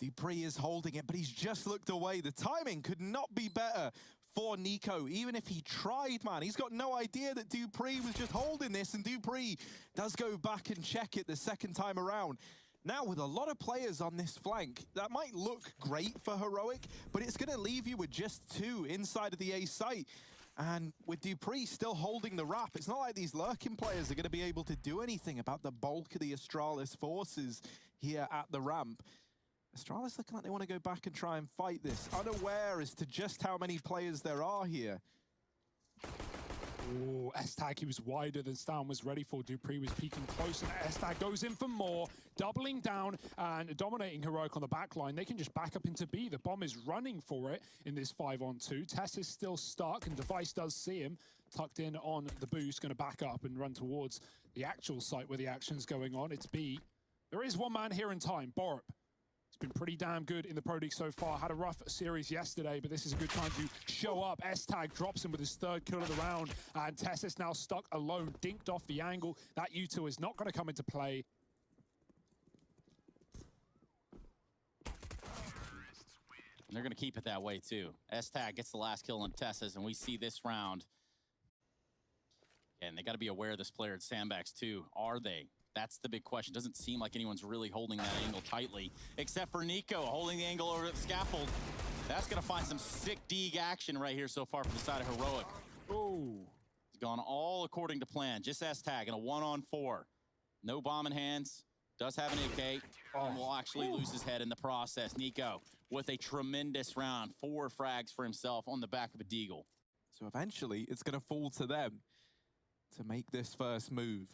dupreeh is holding it, but he's just looked away. The timing could not be better for NiKo. Even if he tried, man, he's got no idea that dupreeh was just holding this, and dupreeh does go back and check it the second time around. Now, with a lot of players on this flank, that might look great for HEROIK, but it's going to leave you with just 2 inside of the A site. And with dupreeh still holding the wrap, it's not like these lurking players are going to be able to do anything about the bulk of the ASTRALIS forces here at the ramp. ASTRALIS looking like they want to go back and try and fight this, unaware as to just how many players there are here. Oh, Estag, he was wider than Stan was ready for. dupreeh was peeking close, and Estag goes in for more, doubling down and dominating HEROIK on the back line. They can just back up into B. The bomb is running for it in this 5-on-2. Tess is still stuck, and Device does see him tucked in on the boost, going to back up and run towards the actual site where the action's going on. It's B. There is one man here in time, borup. He's been pretty damn good in the Pro League so far. Had a rough series yesterday, but this is a good time to show up. Estag drops him with his 3rd kill of the round, and Tess is now stuck alone, dinked off the angle. That U2 is not going to come into play. They're going to keep it that way, too. Estag gets the last kill on Tess's, and we see this round. And they got to be aware of this player at Sandbags, too. Are they? That's the big question. Doesn't seem like anyone's really holding that angle tightly, except for NiKo holding the angle over the scaffold. That's going to find some sick Deeg action right here so far from the side of HEROIK. Oh, It's gone all according to plan. Just Estag in a 1-on-4. No bomb in hands. Does have an AK. And will actually lose his head in the process. NiKo with a tremendous round. 4 frags for himself on the back of a deagle. So eventually, it's going to fall to them to make this first move.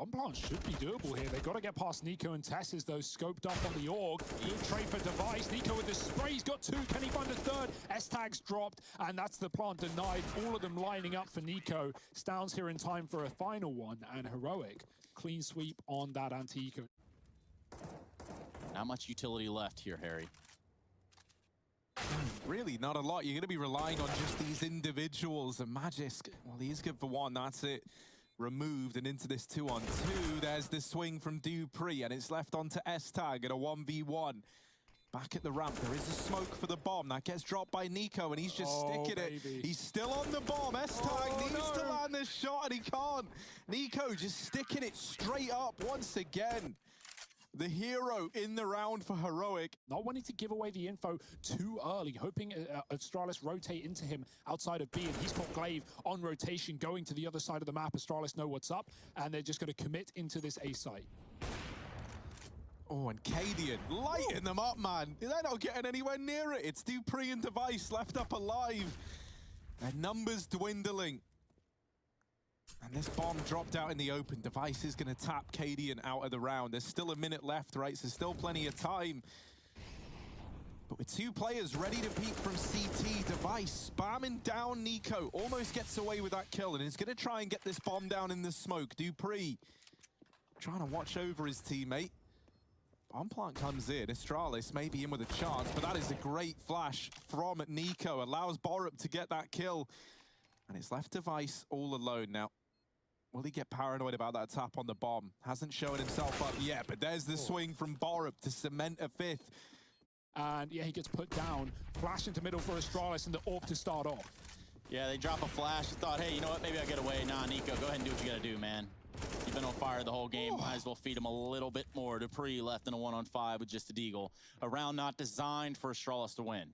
Unplant should be doable here. They've got to get past NiKo and Tess's, though, scoped up on the org. Good trade for Device. NiKo with the spray. He's got 2. Can he find a 3rd? Estag's dropped, and that's the plant denied. All of them lining up for NiKo. Stoun's here in time for a final one, and HEROIK clean sweep on that anti-eco. Not much utility left here, Harry. Really, not a lot. You're going to be relying on just these individuals. And Magisk, well, he's good for 1. That's it. Removed and into this 2-on-2. There's the swing from dupreeh, and it's left onto Estag at a 1v1. Back at the ramp, there is a smoke for the bomb. That gets dropped by NiKo, and he's just sticking it. He's still on the bomb. Estag needs to land this shot, and he can't. NiKo just sticking it straight up once again. The hero in the round for HEROIK. Not wanting to give away the info too early, hoping ASTRALIS rotate into him outside of B, and he's got Glaive on rotation going to the other side of the map. ASTRALIS know what's up, and they're just going to commit into this A site. Oh, and Cadian lighting them up, man. They're not getting anywhere near it. It's dupreeh and Device left up alive. Their numbers dwindling. And this bomb dropped out in the open. Device is going to tap Cadian out of the round. There's still a minute left, right? So still plenty of time. But with 2 players ready to peek from CT, Device spamming down NiKo. Almost gets away with that kill, and is going to try and get this bomb down in the smoke. dupreeh trying to watch over his teammate. Bomb plant comes in. ASTRALIS may be in with a chance, but that is a great flash from NiKo. Allows borup to get that kill. And it's left Device all alone now. Will he get paranoid about that tap on the bomb? Hasn't shown himself up yet, but there's the swing from borup to cement a 5th. And yeah, he gets put down. Flash into middle for ASTRALIS and the orb to start off. Yeah, they drop a flash. Thought, hey, you know what? Maybe I'll get away. Nah, NiKo, go ahead and do what you got to do, man. You've been on fire the whole game. Might as well feed him a little bit more. dupreeh left in a 1-on-5 with just a deagle. A round not designed for ASTRALIS to win.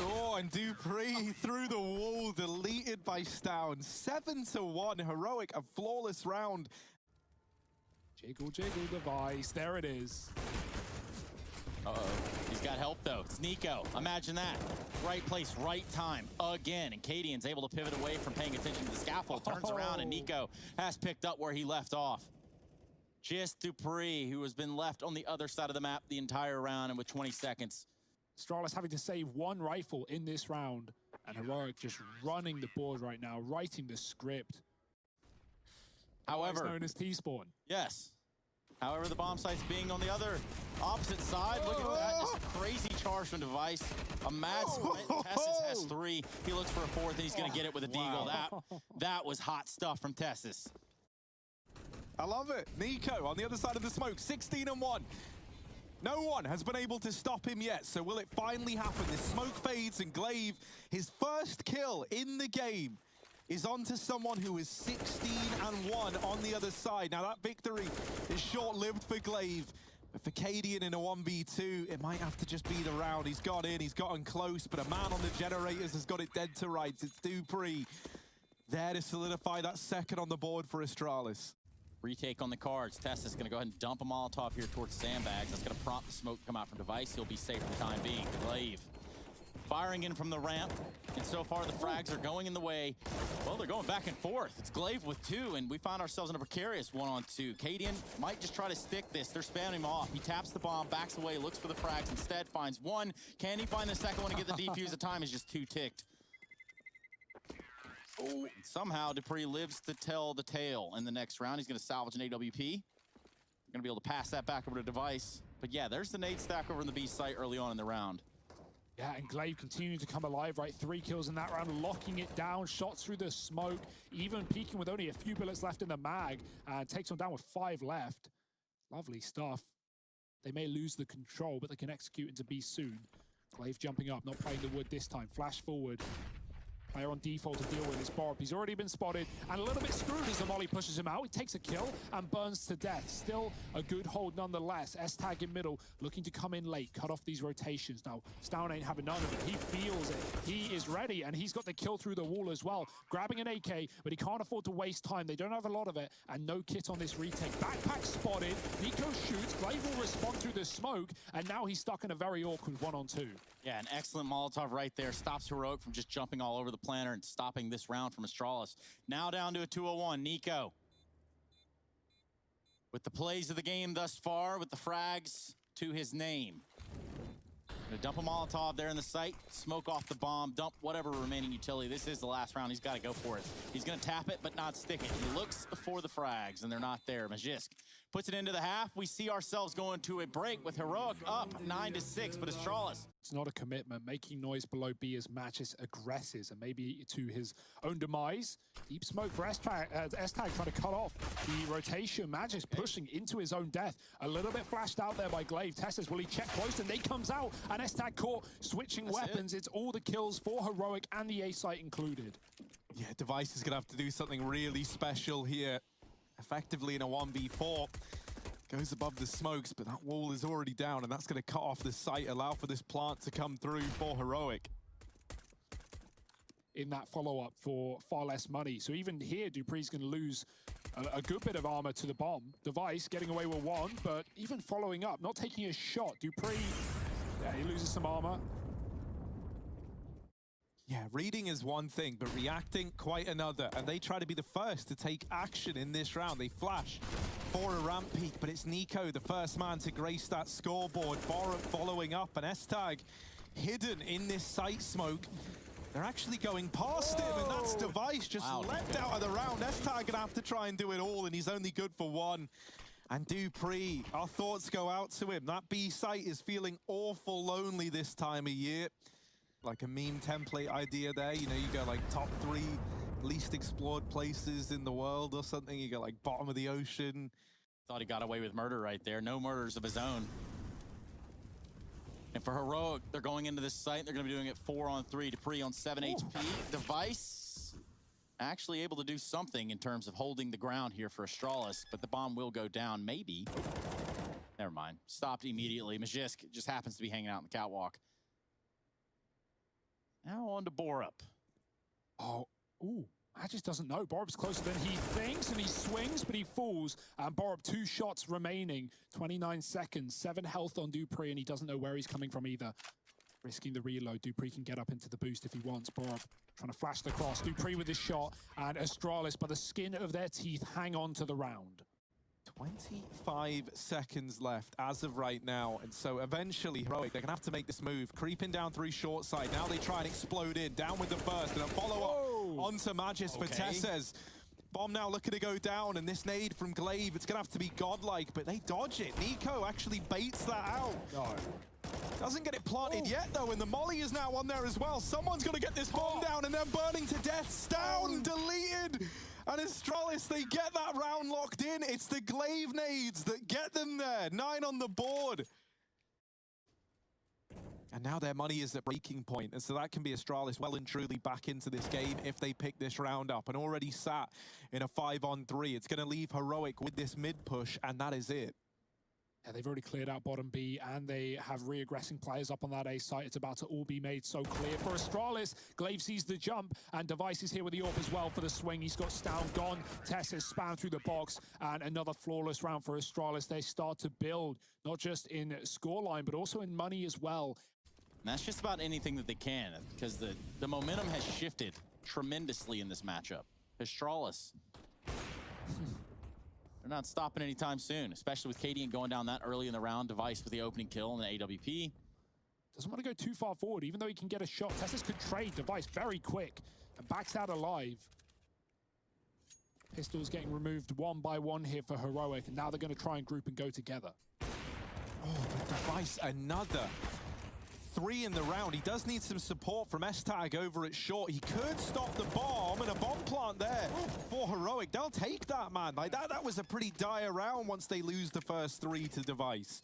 Oh, and dupreeh through the wall, deleted by Stoun. 7-1, HEROIK, a flawless round. Jiggle, jiggle, Device. There it is. Uh-oh. He's got help, though. It's NiKo. Imagine that. Right place, right time. Again. And Cadian's able to pivot away from paying attention to the scaffold. Turns around, and NiKo has picked up where he left off. Just dupreeh, who has been left on the other side of the map the entire round, and with 20 seconds. ASTRALIS having to save 1 rifle in this round, and HEROIK just running the board right now, writing the script. However, known as T-spawn. Yes. However, the bomb site's being on the other opposite side. Look at that, just a crazy charge from Device. A mad sprint. Tessus has 3. He looks for a 4th, and he's going to get it with a deagle. That was hot stuff from Tessus. I love it. Nico on the other side of the smoke, 16-1. No one has been able to stop him yet, so will it finally happen? This smoke fades and Glaive, his first kill in the game, is onto someone who is 16-1 on the other side. Now that victory is short-lived for Glaive, but for Cadian in a 1v2, it might have to just be the round. He's got in, he's gotten close, but a man on the generators has got it dead to rights. It's dupreeh there to solidify that second on the board for ASTRALIS. Retake on the cards. Tessa's going to go ahead and dump a Molotov here towards Sandbags. That's going to prompt the smoke to come out from Device. He'll be safe for the time being. Glaive firing in from the ramp. And so far, the frags are going in the way. Well, they're going back and forth. It's Glaive with 2, and we find ourselves in a precarious 1-on-2. Cadian might just try to stick this. They're spamming him off. He taps the bomb, backs away, looks for the frags. Instead, finds one. Can he find the second one and get the defuse? The time is just 2 ticked. Oh, somehow dupreeh lives to tell the tale in the next round. He's going to salvage an AWP. Going to be able to pass that back over to Device. But yeah, there's the nade stack over in the B site early on in the round. Yeah, and Glaive continuing to come alive, right? 3 kills in that round, locking it down, shots through the smoke, even peeking with only a few bullets left in the mag, and takes him down with 5 left. Lovely stuff. They may lose the control, but they can execute into B soon. Glaive jumping up, not playing the wood this time. Flash forward. Player on default to deal with is Borb. He's already been spotted and a little bit screwed as the molly pushes him out. He takes a kill and burns to death. Still a good hold nonetheless. S-Tag in middle, looking to come in late, cut off these rotations. Now, Stown ain't having none of it. He feels it. He is ready, and he's got the kill through the wall as well. Grabbing an AK, but he can't afford to waste time. They don't have a lot of it, and no kit on this retake. Backpack spotted. Nico shoots. Glaive will respond through the smoke, and now he's stuck in a very awkward 1-on-2. Yeah, an excellent Molotov right there. Stops HEROIK from just jumping all over the planter and stopping this round from ASTRALIS. Now down to a 2-0-1. Nico. With the plays of the game thus far, with the frags to his name. Gonna dump a Molotov there in the site, smoke off the bomb, dump whatever remaining utility. This is the last round. He's got to go for it. He's going to tap it, but not stick it. He looks for the frags, and they're not there. Magisk puts it into the half. We see ourselves going to a break with HEROIK up 9-6, but ASTRALIS. It's not a commitment. Making noise below B as Matches aggresses, and maybe to his own demise. Deep smoke for S-Tag trying to cut off the rotation. Magic's pushing into his own death. A little bit flashed out there by Glaive. Testes, will he check close? And they comes out, and S-Tag caught switching weapons. It's all the kills for HEROIK and the A site included. Yeah, Device is going to have to do something really special here. Effectively in a 1v4. Goes above the smokes, but that wall is already down, and that's going to cut off the site, allow for this plant to come through for HEROIK. In that follow-up for far less money. So even here, dupreeh's going to lose a good bit of armor to the bomb. Device getting away with 1, but even following up, not taking a shot. dupreeh, yeah, he loses some armor. Yeah, reading is one thing, but reacting quite another. And they try to be the first to take action in this round. They flash for a ramp peak, but it's Nico, the first man to grace that scoreboard. Borup following up, and S-Tag hidden in this site smoke. They're actually going past him, and that's Device just leapt out of the round. S-Tag gonna have to try and do it all, and he's only good for 1. And dupreeh, our thoughts go out to him. That B site is feeling awful lonely this time of year. Like a meme template idea there, you know, you go like top 3 least explored places in the world or something. You go like bottom of the ocean. Thought he got away with murder right there. No murders of his own. And for HEROIK, they're going into this site. They're going to be doing it 4-on-3. dupreeh on 7 HP. Device actually able to do something in terms of holding the ground here for ASTRALIS, but the bomb will go down, maybe. Never mind. Stopped immediately. Magisk just happens to be hanging out in the catwalk. Now on to Borup. Oh, ooh. Matches doesn't know. Borup's closer than he thinks, and he swings, but he falls. And Borup, 2 shots remaining. 29 seconds, 7 health on dupreeh, and he doesn't know where he's coming from either. Risking the reload. dupreeh can get up into the boost if he wants. Borup trying to flash the cross. dupreeh with his shot, and ASTRALIS, by the skin of their teeth, hang on to the round. 25 seconds left as of right now, and so eventually HEROIK, they're gonna have to make this move, creeping down through short side. Now they try and explode in, down with the burst, and a follow-up onto Magis for Tesses. Bomb now looking to go down, and this nade from Glaive, it's gonna have to be godlike, but they dodge it. Nico actually baits that out. No. Doesn't get it planted yet, though, and the molly is now on there as well. Someone's got to get this bomb down, and they're burning to death. Down, deleted. And ASTRALIS, they get that round locked in. It's the glaive nades that get them there. 9 on the board. And now their money is at breaking point, and so that can be ASTRALIS well and truly back into this game if they pick this round up. And already sat in a 5-on-3. It's going to leave HEROIK with this mid push, and that is it. Yeah, they've already cleared out bottom B, and they have re-aggressing players up on that A site. It's about to all be made so clear for ASTRALIS. Glaive sees the jump, and Device is here with the AWP as well for the swing. He's got Stown gone. Tess has spammed through the box, and another flawless round for ASTRALIS. They start to build, not just in scoreline, but also in money as well. And that's just about anything that they can, because the momentum has shifted tremendously in this matchup. ASTRALIS, they're not stopping anytime soon, especially with Cadian going down that early in the round. Device with the opening kill on the AWP. Doesn't want to go too far forward, even though he can get a shot. Tessus could trade Device very quick and backs out alive. Pistols getting removed one by one here for HEROIK, and now they're going to try and group and go together. Oh, but Device, another 3 in the round. He does need some support from S-Tag over at short. He could stop the bomb, and a bomb plant there for HEROIK. They'll take that, man. Like that was a pretty dire round once they lose the first 3 to Device.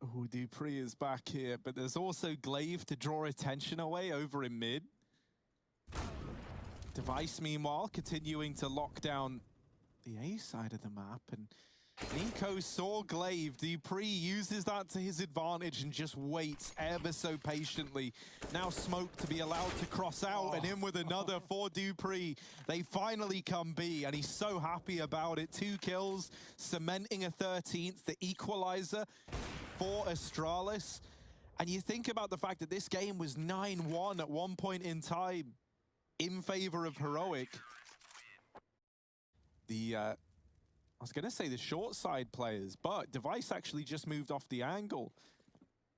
Oh, Dupree is back here, but there's also Glaive to draw attention away over in mid. Device, meanwhile, continuing to lock down the A side of the map, and Nico saw Glaive. Dupree uses that to his advantage and just waits ever so patiently. Now Smoke to be allowed to cross out, and in with another for Dupree. They finally come B, and he's so happy about it. 2 kills, cementing a 13th, the equalizer for ASTRALIS. And you think about the fact that this game was 9-1 at one point in time in favor of HEROIK. I was going to say the short side players, but Device actually just moved off the angle.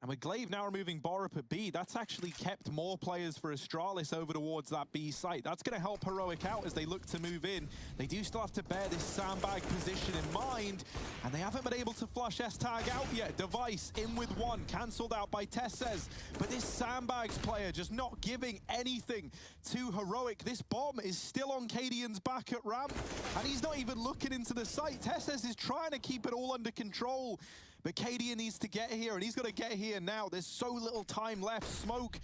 And with Glaive now removing Borup at B, that's actually kept more players for ASTRALIS over towards that B site. That's going to help HEROIK out as they look to move in. They do still have to bear this sandbag position in mind, and they haven't been able to flush S-Tag out yet. Device in with 1, cancelled out by Tesses. But this sandbags player just not giving anything to HEROIK. This bomb is still on Cadian's back at ramp, and he's not even looking into the site. Tesses is trying to keep it all under control. But Cadian needs to get here, and he's got to get here now. There's so little time left. Smoke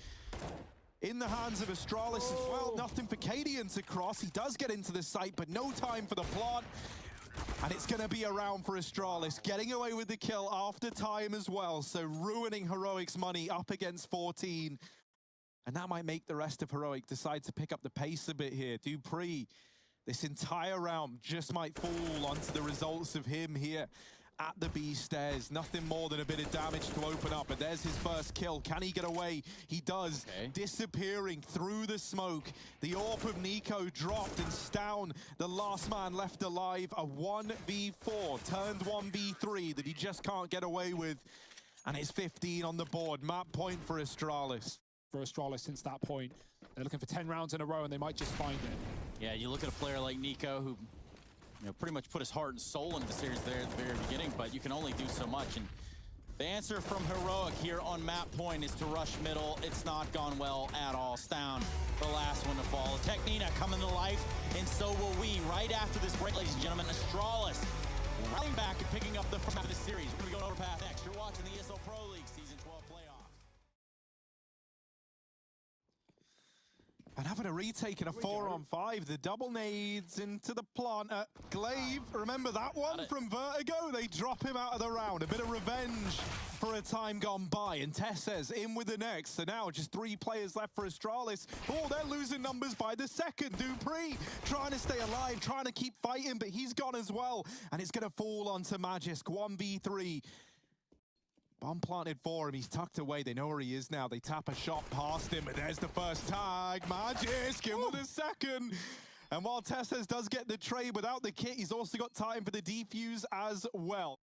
in the hands of ASTRALIS as well. Nothing for Cadian to cross. He does get into the site, but no time for the plant. And it's going to be a round for ASTRALIS, getting away with the kill after time as well. So ruining HEROIK's money up against 14. And that might make the rest of HEROIK decide to pick up the pace a bit here. Dupree, this entire round just might fall onto the results of him here at the B stairs. Nothing more than a bit of damage to open up, but there's his first kill. Can he get away? He does. Okay. Disappearing through the smoke. The AWP of Nico dropped, and Stown, the last man left alive. A 1v4 turned 1v3 that he just can't get away with. And it's 15 on the board. Map point for ASTRALIS. For ASTRALIS since that point. They're looking for 10 rounds in a row, and they might just find it. Yeah, you look at a player like Nico, who pretty much put his heart and soul into the series there at the very beginning, but you can only do so much. And the answer from HEROIK here on map point is to rush middle. It's not gone well at all. Stown, the last one to fall. Technina coming to life, and so will we. Right after this break, ladies and gentlemen, ASTRALIS running back and picking up the front of the series. We're going to be going overpass next. You're watching the ESL Pro League Season 12 playoffs. And having a retake in a 4-on-5, the double nades into the plant. Glaive, remember that one from Vertigo? They drop him out of the round. A bit of revenge for a time gone by. And Tesses in with the next. So now just 3 players left for ASTRALIS. Oh, they're losing numbers by the second. Dupree trying to stay alive, trying to keep fighting, but he's gone as well. And it's going to fall onto Magisk, 1v3. Bomb planted for him. He's tucked away. They know where he is now. They tap a shot past him, but there's the first tag. Magisk in with a second. And while Tesses does get the trade without the kit, he's also got time for the defuse as well.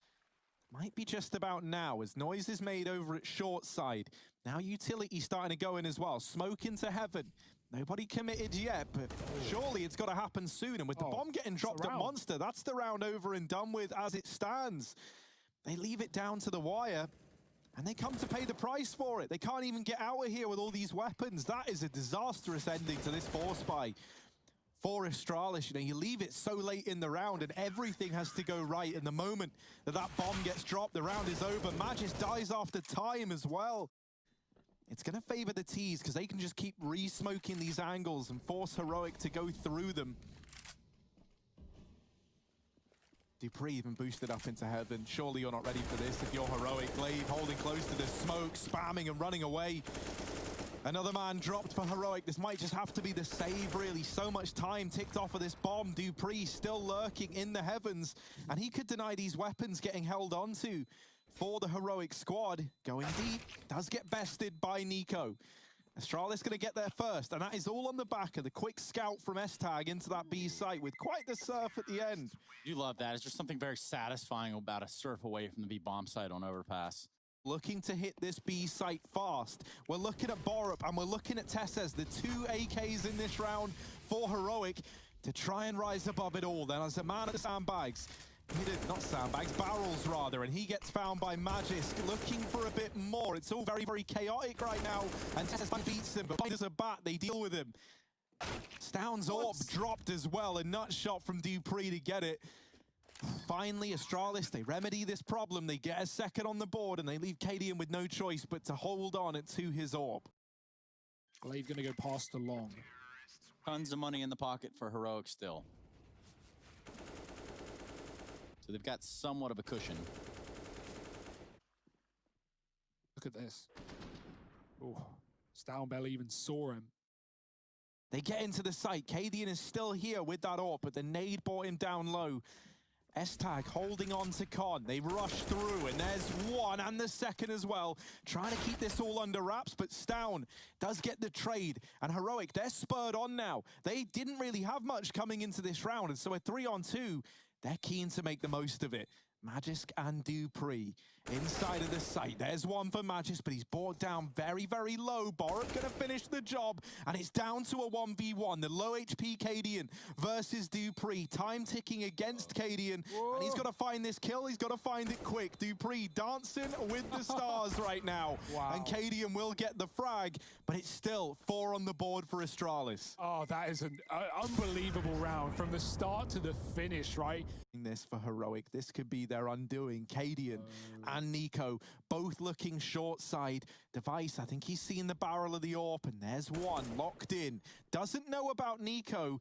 Might be just about now as noise is made over at short side. Now utility starting to go in as well. Smoke into heaven. Nobody committed yet, but surely it's got to happen soon. And with the bomb getting dropped at Monster, that's the round over and done with as it stands. They leave it down to the wire. And they come to pay the price for it. They can't even get out of here with all these weapons. That is a disastrous ending to this force buy for Astralis. You know, you leave it so late in the round and everything has to go right. And the moment that that bomb gets dropped, the round is over. Match dies after time as well. It's going to favor the T's because they can just keep re-smoking these angles and force HEROIK to go through them. dupreeh even boosted up into heaven. Surely you're not ready for this if you're HEROIK. Glaive holding close to the smoke, spamming and running away. Another man dropped for HEROIK. This might just have to be the save, really. So much time ticked off of this bomb. dupreeh still lurking in the heavens, and he could deny these weapons getting held onto for the HEROIK squad. Going deep, does get bested by NiKo. Astralis going to get there first, and that is all on the back of the quick scout from S-Tag into that B site with quite the surf at the end. You love that. It's just something very satisfying about a surf away from the B bomb site on overpass. Looking to hit this B site fast. We're looking at Borup and we're looking at Tessez, the two AKs in this round for HEROIK to try and rise above it all. Then as a man at the sandbags, not sandbags, barrels rather, and he gets found by Magisk looking for a bit more. It's all very, very chaotic right now, and Tessez beats him, but as a bat, they deal with him. Stound's orb dropped as well, a nut shot from dupreeh to get it. Finally, Astralis, they remedy this problem. They get a second on the board, and they leave Cadian with no choice but to hold on to his orb. Glaive gonna go past along. Tons of money in the pocket for HEROIK still. So they've got somewhat of a cushion. Look at this. Oh, Stound barely even saw him. They get into the site. Cadian is still here with that orb, but the nade brought him down low. S-Tag holding on to Con. They rush through, and there's one and the second as well. Trying to keep this all under wraps, but Stound does get the trade. And HEROIK, they're spurred on now. They didn't really have much coming into this round, and so a 3-on-2, they're keen to make the most of it. Magisk and dupreeh inside of the site. There's one for Magisk, but he's brought down very, very low. Borup gonna finish the job, and it's down to a 1v1. The low HP Cadian versus dupreeh. Time ticking against Cadian, and he's got to find this kill. He's got to find it quick. dupreeh dancing with the stars right now. Wow. And Cadian will get the frag, but it's still 4 on the board for Astralis. Oh, that is an unbelievable round from the start to the finish, right? This for HEROIK. This could be their undoing. Cadian and NiKo both looking short side. Device, I think he's seen the barrel of the AWP, and there's one locked in. Doesn't know about NiKo.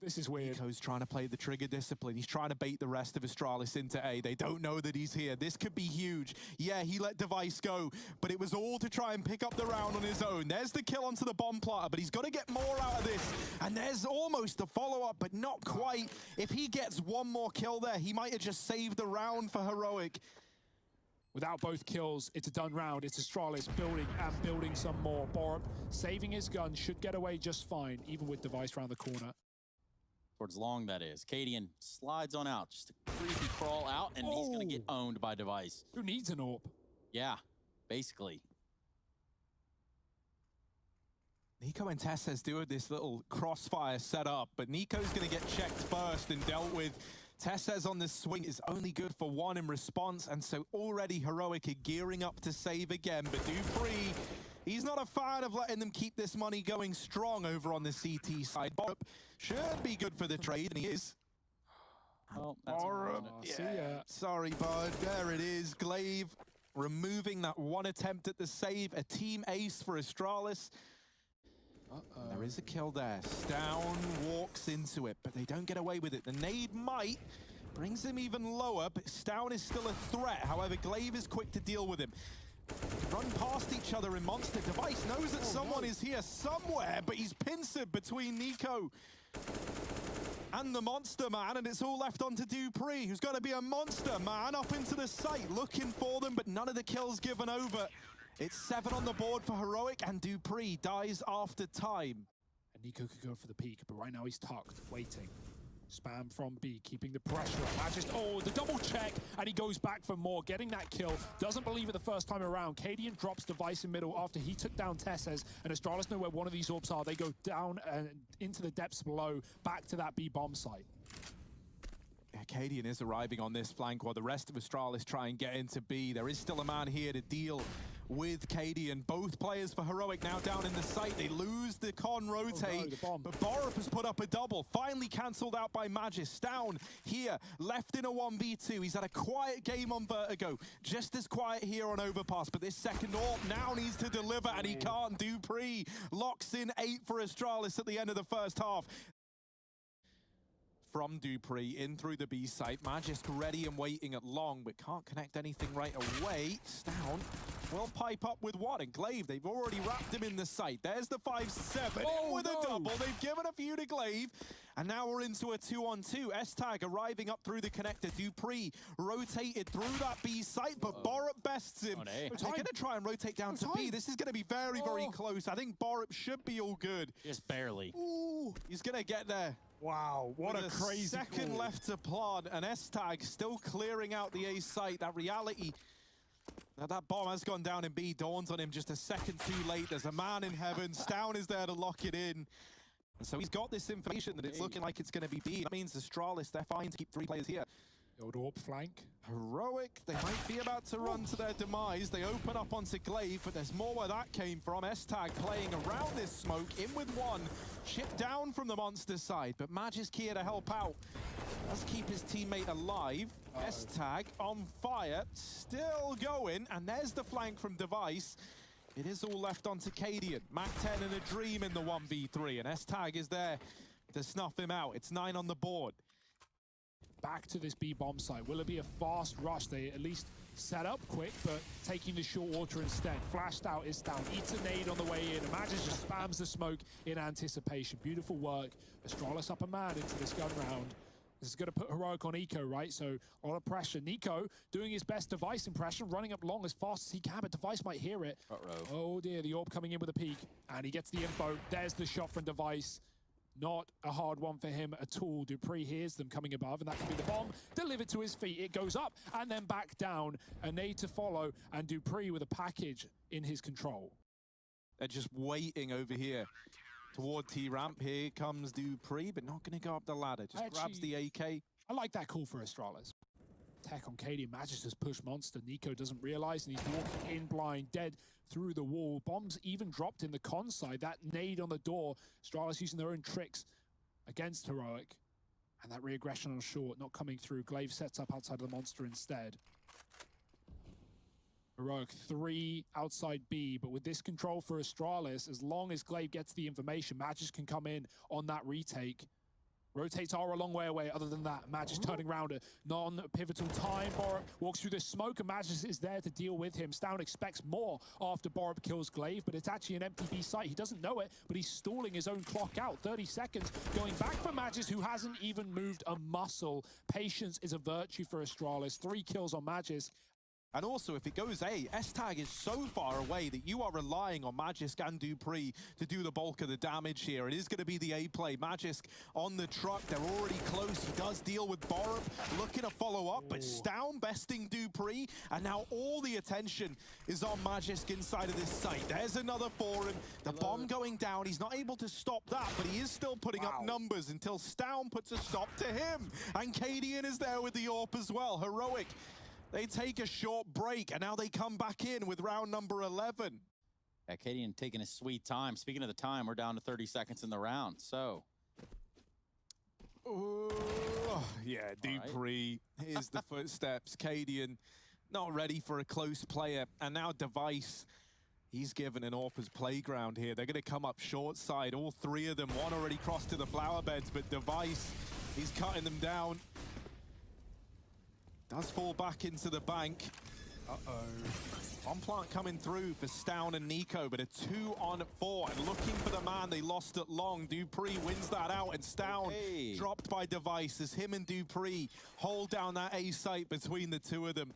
This is weird. NiKo's trying to play the trigger discipline. He's trying to bait the rest of Astralis into A. They don't know that he's here. This could be huge. Yeah, he let Device go, but it was all to try and pick up the round on his own. There's the kill onto the bomb platter, but he's got to get more out of this. And there's almost a follow-up, but not quite. If he gets one more kill there, he might have just saved the round for HEROIK. Without both kills, it's a done round. It's Astralis building and building some more. Borup saving his gun, should get away just fine, even with Device around the corner. Towards long, that is. Cadian slides on out. Just a creepy crawl out, and he's going to get owned by Device. Who needs an AWP? Yeah, basically. NiKo and Tessez do this little crossfire setup, but NiKo's going to get checked first and dealt with. Tessez on the swing is only good for one in response, and so already HEROIK are gearing up to save again. But dupreeh, he's not a fan of letting them keep this money going strong over on the CT side. Borup should be good for the trade, and he is. Well, that's Borup, sorry, bud. There it is. Glaive removing that one attempt at the save. A team ace for Astralis. There is a kill there. Stound walks into it, but they don't get away with it. The nade might brings him even lower, but Stound is still a threat. However, Glaive is quick to deal with him. They run past each other in Monster. Device knows that someone is here somewhere, but he's pincered between NiKo and the Monster Man, and it's all left onto dupreeh, who's got to be a Monster Man up into the site, looking for them, but none of the kills given over. It's 7 on the board for HEROIK, and dupreeh dies after time. And NiKo could go for the peak, but right now he's tucked, waiting. Spam from B, keeping the pressure up. Just, the double check, and he goes back for more, getting that kill. Doesn't believe it the first time around. Cadian drops Device in middle after he took down Tessez, and Astralis know where one of these orbs are. They go down and into the depths below, back to that B bomb site. Yeah, Cadian is arriving on this flank while the rest of Astralis try and get into B. There is still a man here to deal with Cadian. Both players for HEROIK now down in the site. They lose the con rotate, but Borup has put up a double. Finally cancelled out by Magis. Down here, left in a 1v2. He's had a quiet game on Vertigo. Just as quiet here on Overpass, but this second AWP now needs to deliver, and he can't. Dupree locks in 8 for Astralis at the end of the first half. From Dupree, in through the B site. Magisk ready and waiting at long, but can't connect anything right away. Stown will pipe up with one, and Glaive, they've already wrapped him in the site. There's the 5-7, in with a double. They've given a few to Glaive, and now we're into a 2-on-2. S-Tag arriving up through the connector. Dupree rotated through that B site, but Borup bests him. They're going to try and rotate down to B. This is going to be very, very close. I think Borup should be all good. Just barely. Ooh, he's going to get there. Wow, what a crazy second call. Left to plant, and S-Tag still clearing out the A site. That reality, that bomb has gone down in B, dawns on him just a second too late. There's a man in heaven. Stown is there to lock it in. And so he's got this information that it's looking like it's going to be B. That means Astralis, they're fine to keep 3 players here. The old AWP flank. HEROIK, they might be about to run to their demise. They open up onto Glaive, but there's more where that came from. S-Tag playing around this smoke, in with one. Chipped down from the monster side, but Magisk here to help out. Does keep his teammate alive. S-Tag on fire, still going, and there's the flank from Device. It is all left onto Cadian. Mac 10 and a dream in the 1v3, and S-Tag is there to snuff him out. It's 9 on the board. Back to this B bomb site. Will it be a fast rush? They at least set up quick, but taking the short water instead. Flashed out is down. Eats a nade on the way in. Imagine just spams the smoke in anticipation. Beautiful work. Astralis up a man into this gun round. This is going to put HEROIK on Eco, right? So a lot of pressure. Nico doing his best Device impression, running up long as fast as he can, but Device might hear it. Oh dear, the AWP coming in with a peek, and he gets the info. There's the shot from Device. Not a hard one for him at all. Dupree hears them coming above, and that can be the bomb delivered to his feet. It goes up and then back down. A nade to follow, and Dupree with a package in his control. They're just waiting over here toward T-ramp. Here comes Dupree, but not going to go up the ladder. Just grabs the AK. I like that call for Astralis. Tech on Cadian. Magis has pushed Monster. Nico doesn't realize, and he's walking in blind, dead through the wall. Bombs even dropped in the con side. That nade on the door. Astralis using their own tricks against HEROIK. And that re-aggression on short not coming through. Glaive sets up outside of the monster instead. HEROIK 3 outside B, but with this control for Astralis, as long as Glaive gets the information, Magis can come in on that retake. Rotates are a long way away. Other than that, Magis turning around at non-pivotal time. Borup walks through the smoke, and Magis is there to deal with him. Stown expects more after Borup kills Glaive, but it's actually an empty B site. He doesn't know it, but he's stalling his own clock out. 30 seconds going back for Magis, who hasn't even moved a muscle. Patience is a virtue for Astralis. 3 kills on Magis. And also, if it goes A, S-Tag is so far away that you are relying on Magisk and Dupree to do the bulk of the damage here. It is going to be the A play. Magisk on the truck. They're already close. He does deal with Borup, looking to follow up, but Stown besting Dupree. And now all the attention is on Magisk inside of this site. There's another for him. The bomb going down. He's not able to stop that, but he is still putting up numbers until Stown puts a stop to him. And Cadian is there with the AWP as well. HEROIK, they take a short break, and now they come back in with round number 11. Yeah, Cadian taking his sweet time. Speaking of the time, we're down to 30 seconds in the round, so. Ooh, yeah, Dupree. Here's the footsteps. Cadian not ready for a close player. And now Device, he's given an AWP's playground here. They're going to come up short side, all 3 of them. One already crossed to the flower beds, but Device, he's cutting them down. Does fall back into the bank. On plant coming through for Stown and Nico, but a 2-on-4. And looking for the man they lost at long. Dupree wins that out, and Stown dropped by Device as him and Dupree hold down that A site between the 2 of them.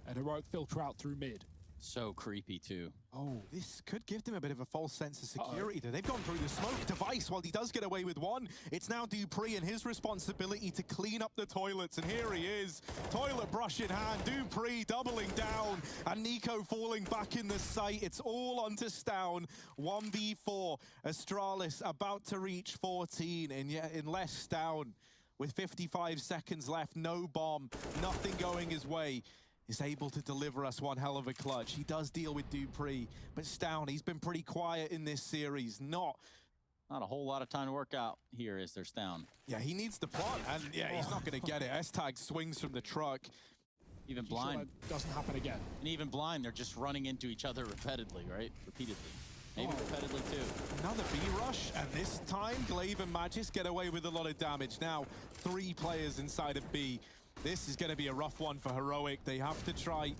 And HEROIK filter out through mid. So creepy, too. Oh, this could give them a bit of a false sense of security. They've gone through the smoke. Device, while he does get away with one, it's now Dupree and his responsibility to clean up the toilets. And here he is, toilet brush in hand. Dupree doubling down, and Nico falling back in the sight. It's all onto Stown. 1v4. Astralis about to reach 14, and yet unless Stown with 55 seconds left, no bomb, nothing going his way, is able to deliver us one hell of a clutch. He does deal with Dupree, but Stown, he's been pretty quiet in this series. Not a whole lot of time to work out here, is there, Stown? Yeah, he needs the plant, and yeah, he's not going to get it. S-Tag swings from the truck. Even blind. Sure that doesn't happen again. And even blind, they're just running into each other repeatedly, right? Repeatedly. Maybe repeatedly, too. Another B-rush, and this time, Glaive and Magis get away with a lot of damage. Now, 3 players inside of B. This is going to be a rough one for HEROIK. They have to try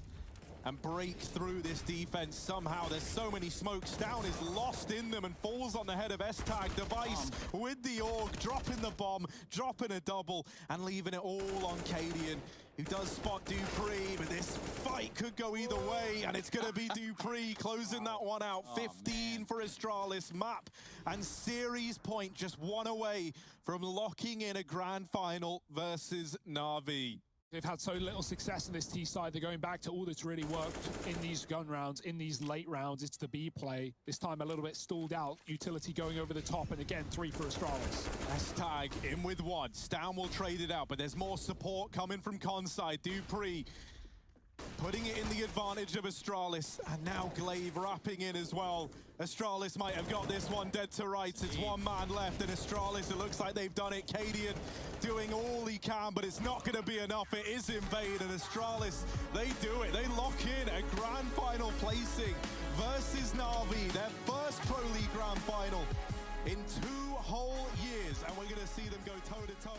and break through this defense somehow. There's so many smokes. Down is lost in them and falls on the head of S-Tag. Device with the AUG, dropping the bomb, dropping a double, and leaving it all on Cadian, who does spot Dupree, but this fight could go either way, and it's going to be Dupree closing that one out. 15 for Astralis. Map and series point just one away from locking in a grand final versus Na'Vi. They've had so little success in this T side. They're going back to all that's really worked in these gun rounds, in these late rounds. It's the B play. This time a little bit stalled out. Utility going over the top, and again, 3 for Astralis. S-Tag in with 1. Stown will trade it out, but there's more support coming from Conside. Dupree putting it in the advantage of Astralis, and now Glaive wrapping in as well. Astralis might have got this one dead to rights. It's 1 man left, and Astralis, it looks like they've done it. Cadian doing all he can, but it's not going to be enough. It is in vain, and Astralis, they do it. They lock in a grand final placing versus Na'Vi, their first Pro League grand final in 2 whole years, and we're going to see them go toe-to-toe